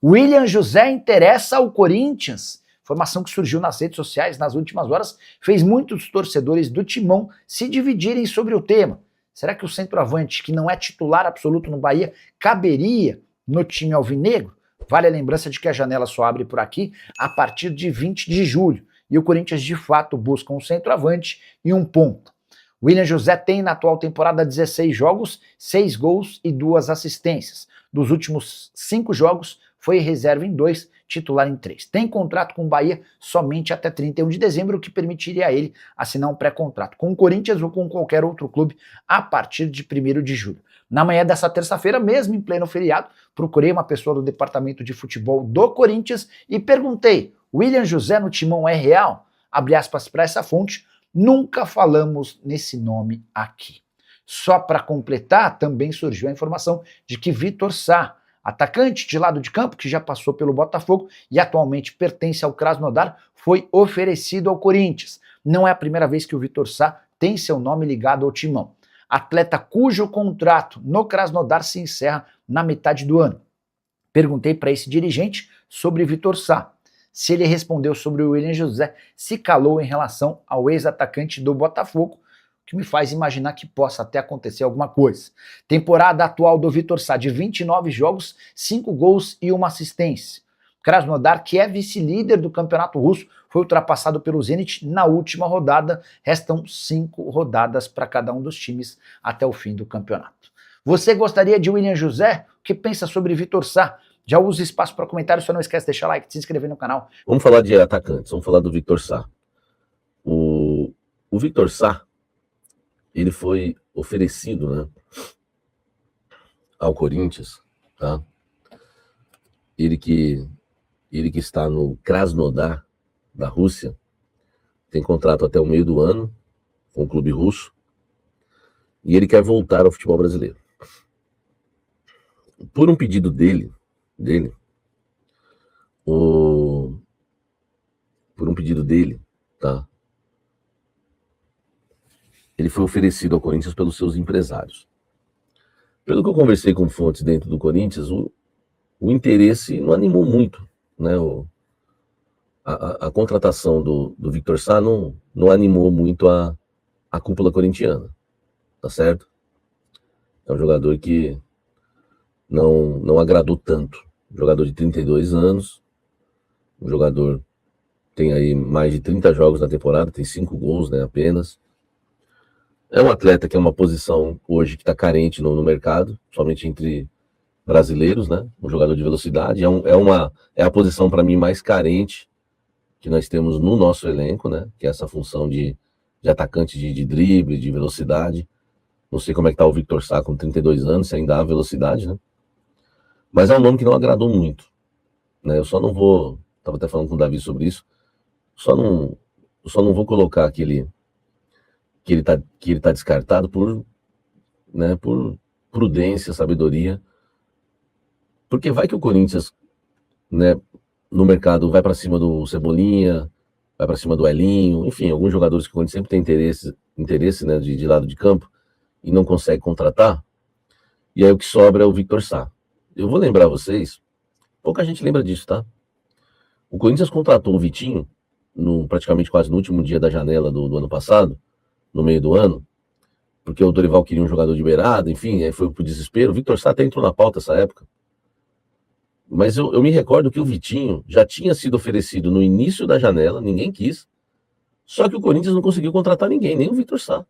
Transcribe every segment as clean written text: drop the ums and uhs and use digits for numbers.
William José interessa ao Corinthians. Informação que surgiu nas redes sociais nas últimas horas fez muitos torcedores do Timão se dividirem sobre o tema. Será que o centroavante, que não é titular absoluto no Bahia, caberia no time alvinegro? Vale a lembrança de que a janela só abre por aqui a partir de 20 de julho. E o Corinthians, de fato, busca um centroavante e um ponta. William José tem na atual temporada 16 jogos, 6 gols e 2 assistências. Dos últimos 5 jogos, foi reserva em 2, titular em 3. Tem contrato com o Bahia somente até 31 de dezembro, o que permitiria a ele assinar um pré-contrato com o Corinthians ou com qualquer outro clube a partir de 1º de julho. Na manhã dessa terça-feira, mesmo em pleno feriado, procurei uma pessoa do departamento de futebol do Corinthians e perguntei: William José no Timão é real? Abre aspas para essa fonte, nunca falamos nesse nome aqui. Só para completar, também surgiu a informação de que Vitor Sá, atacante de lado de campo, que já passou pelo Botafogo e atualmente pertence ao Krasnodar, foi oferecido ao Corinthians. Não é a primeira vez que o Vitor Sá tem seu nome ligado ao Timão. Atleta cujo contrato no Krasnodar se encerra na metade do ano. Perguntei para esse dirigente sobre Vitor Sá. Se ele respondeu sobre o William José, se calou em relação ao ex-atacante do Botafogo, o que me faz imaginar que possa até acontecer alguma coisa. Temporada atual do Vitor Sá de 29 jogos, 5 gols e 1 assistência. Krasnodar, que é vice-líder do campeonato russo, foi ultrapassado pelo Zenit na última rodada. Restam 5 rodadas para cada um dos times até o fim do campeonato. Você gostaria de William José? O que pensa sobre Vitor Sá? Já usa espaço para comentário, só não esquece de deixar like, de se inscrever no canal. Vamos falar de atacantes, vamos falar do Vitor Sá. O Vitor Sá, ele foi oferecido, né, ao Corinthians, tá? Ele que está no Krasnodar, da Rússia, tem contrato até o meio do ano com o clube russo, e ele quer voltar ao futebol brasileiro. Por um pedido dele, tá? Ele foi oferecido ao Corinthians pelos seus empresários. Pelo que eu conversei com fontes dentro do Corinthians, o interesse não animou muito, né? A contratação do Vitor Sá não animou muito a cúpula corintiana, tá certo? É um jogador que não agradou tanto. Um jogador de 32 anos, um jogador tem aí mais de 30 jogos na temporada, tem 5 gols, né, apenas. É um atleta que é uma posição hoje que está carente no mercado, somente entre brasileiros, né? Um jogador de velocidade. É a posição, para mim, mais carente que nós temos no nosso elenco, né? Que é essa função de atacante de drible, de velocidade. Não sei como é que tá o Vitor Sá com 32 anos, se ainda há velocidade, né? Mas é um nome que não agradou muito, né? Eu só não vou... Estava até falando com o Davi sobre isso. Só não vou colocar que ele tá descartado por prudência, sabedoria. Porque vai que o Corinthians, né, no mercado vai para cima do Cebolinha, vai para cima do Elinho, enfim, alguns jogadores que o Corinthians sempre tem interesse, né, de lado de campo e não consegue contratar. E aí o que sobra é o Vitor Sá. Eu vou lembrar vocês, pouca gente lembra disso, tá? O Corinthians contratou o Vitinho praticamente quase no último dia da janela do ano passado, no meio do ano, porque o Dorival queria um jogador de beirada, enfim, aí foi pro desespero. O Vitor Sá até entrou na pauta essa época. Mas eu me recordo que o Vitinho já tinha sido oferecido no início da janela, ninguém quis, só que o Corinthians não conseguiu contratar ninguém, nem o Vitor Sá.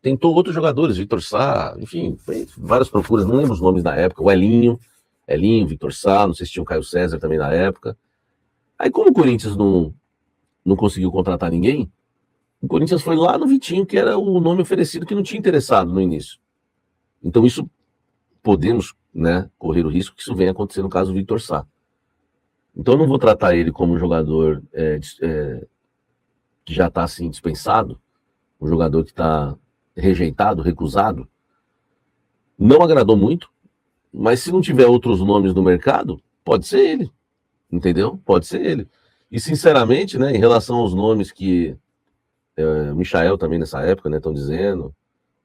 Tentou outros jogadores, Vitor Sá, enfim, fez várias procuras, não lembro os nomes na época, o Elinho, Vitor Sá, não sei se tinha o Caio César também na época. Aí como o Corinthians não conseguiu contratar ninguém, o Corinthians foi lá no Vitinho, que era o nome oferecido que não tinha interessado no início. Então isso podemos, né, correr o risco que isso venha acontecer no caso do Vitor Sá. Então eu não vou tratar ele como um jogador que já está assim dispensado, um jogador que está rejeitado, recusado. Não agradou muito, mas se não tiver outros nomes no mercado, pode ser ele, entendeu? Pode ser ele. E sinceramente, né, em relação aos nomes que o Michael também nessa época, né, estão dizendo,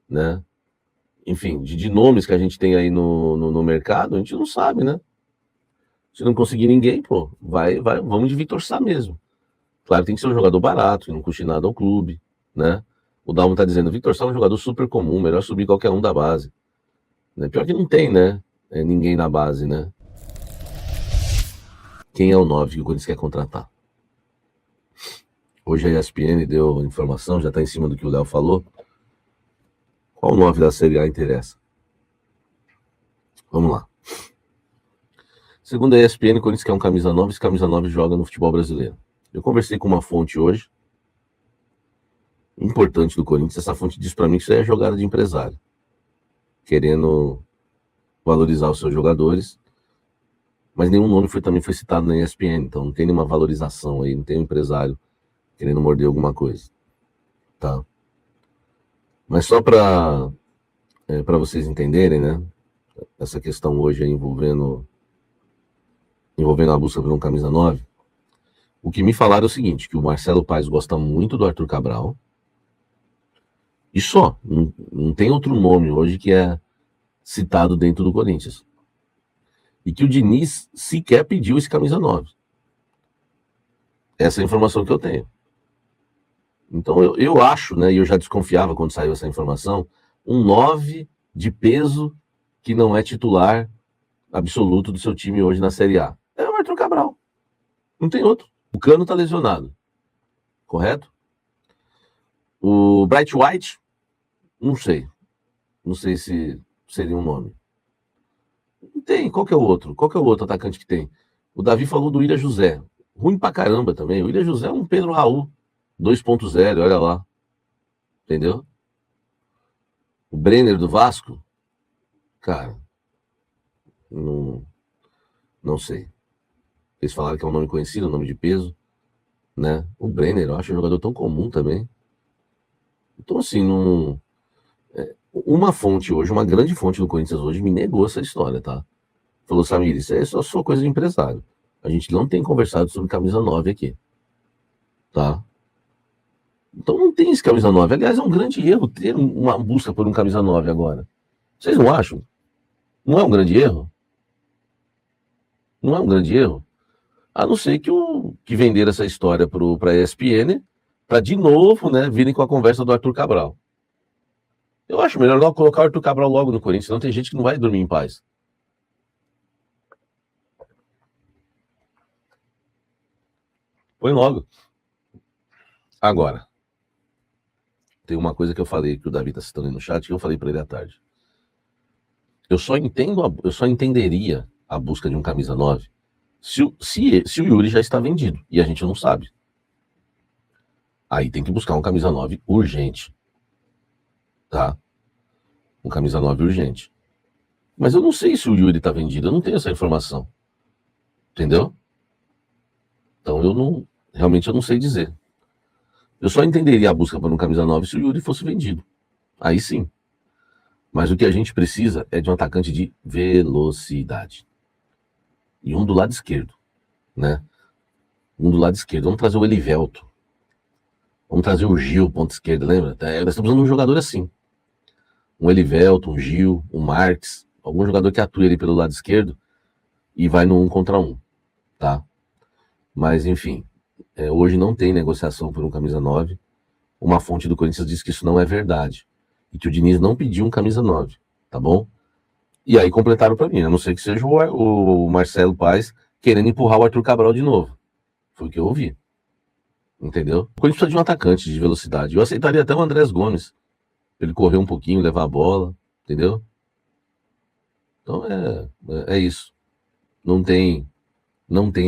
né? Enfim, de nomes que a gente tem aí no mercado, a gente não sabe, né? Se não conseguir ninguém, pô, vamos de Vitor Sá mesmo. Claro, tem que ser um jogador barato, que não custe nada ao clube, né? O Dalmo tá dizendo, Vitor Sá é um jogador super comum, melhor subir qualquer um da base. Né? Pior que não tem, né? Ninguém na base, né? Quem é o 9 que o Corinthians quer contratar? Hoje a ESPN deu informação, já tá em cima do que o Léo falou. Qual o 9 da Série A interessa? Vamos lá. Segundo a ESPN, o Corinthians quer um camisa 9, esse camisa 9 joga no futebol brasileiro. Eu conversei com uma fonte hoje, importante do Corinthians, essa fonte disse para mim que isso é jogada de empresário, querendo valorizar os seus jogadores, mas nenhum nome também foi citado na ESPN, então não tem nenhuma valorização aí, não tem um empresário querendo morder alguma coisa, tá? Mas só para vocês entenderem, né, essa questão hoje aí envolvendo a busca por um camisa 9, o que me falaram é o seguinte, que o Marcelo Paes gosta muito do Arthur Cabral, e só, não tem outro nome hoje que é citado dentro do Corinthians. E que o Diniz sequer pediu esse camisa 9. Essa é a informação que eu tenho. Então eu acho, né, e eu já desconfiava quando saiu essa informação, um 9 de peso que não é titular absoluto do seu time hoje na Série A. É o Arthur Cabral. Não tem outro. O Cano tá lesionado. Correto? O Bright White, não sei. Não sei se seria um nome. Não tem. Qual que é o outro? Qual que é o outro atacante que tem? O Davi falou do William José. Ruim pra caramba também. O William José é um Pedro Raul 2.0, olha lá. Entendeu? O Brenner do Vasco, cara, não sei. Eles falaram que é um nome conhecido, um nome de peso, né? O Brenner, eu acho um jogador tão comum também. Então, assim, uma fonte hoje, uma grande fonte do Corinthians hoje, me negou essa história, tá? Falou, Samir, isso é só coisa de empresário. A gente não tem conversado sobre camisa 9 aqui, tá? Então não tem esse camisa 9. Aliás, é um grande erro ter uma busca por um camisa 9 agora. Vocês não acham? Não é um grande erro? Não é um grande erro? A não ser que venderam essa história para a ESPN, para de novo, né, virem com a conversa do Arthur Cabral. Eu acho melhor não colocar o Arthur Cabral logo no Corinthians, senão tem gente que não vai dormir em paz. Põe logo. Agora, tem uma coisa que eu falei, que o Davi está citando aí no chat, que eu falei para ele à tarde. Eu só entenderia a busca de um camisa 9 se o Yuri já está vendido, e a gente não sabe. Aí tem que buscar um camisa 9 urgente. Tá? Um camisa 9 urgente. Mas eu não sei se o Yuri está vendido, eu não tenho essa informação. Entendeu? Então realmente eu não sei dizer. Eu só entenderia a busca por um camisa 9 se o Yuri fosse vendido. Aí sim. Mas o que a gente precisa é de um atacante de velocidade. E um do lado esquerdo, né? Um do lado esquerdo. Vamos trazer o Elivelto. Vamos trazer o Gil, ponta esquerda, lembra? Nós estamos usando um jogador assim. Um Elivelto, um Gil, um Marques. Algum jogador que atue ali pelo lado esquerdo e vai no 1 contra 1, tá? Mas, enfim, hoje não tem negociação por um camisa 9. Uma fonte do Corinthians diz que isso não é verdade. E que o Diniz não pediu um camisa 9, tá bom? E aí completaram para mim, a não ser que seja o Marcelo Paes querendo empurrar o Arthur Cabral de novo. Foi o que eu ouvi. Entendeu? O Corinthians precisa de um atacante de velocidade. Eu aceitaria até o Andrés Gomes. Pra ele correr um pouquinho, levar a bola, entendeu? Então é isso. Não tem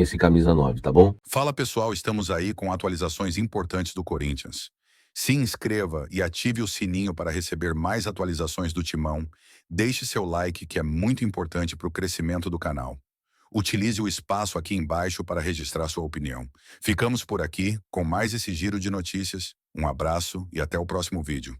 esse camisa 9, tá bom? Fala pessoal, estamos aí com atualizações importantes do Corinthians. Se inscreva e ative o sininho para receber mais atualizações do Timão. Deixe seu like, que é muito importante para o crescimento do canal. Utilize o espaço aqui embaixo para registrar sua opinião. Ficamos por aqui com mais esse giro de notícias. Um abraço e até o próximo vídeo.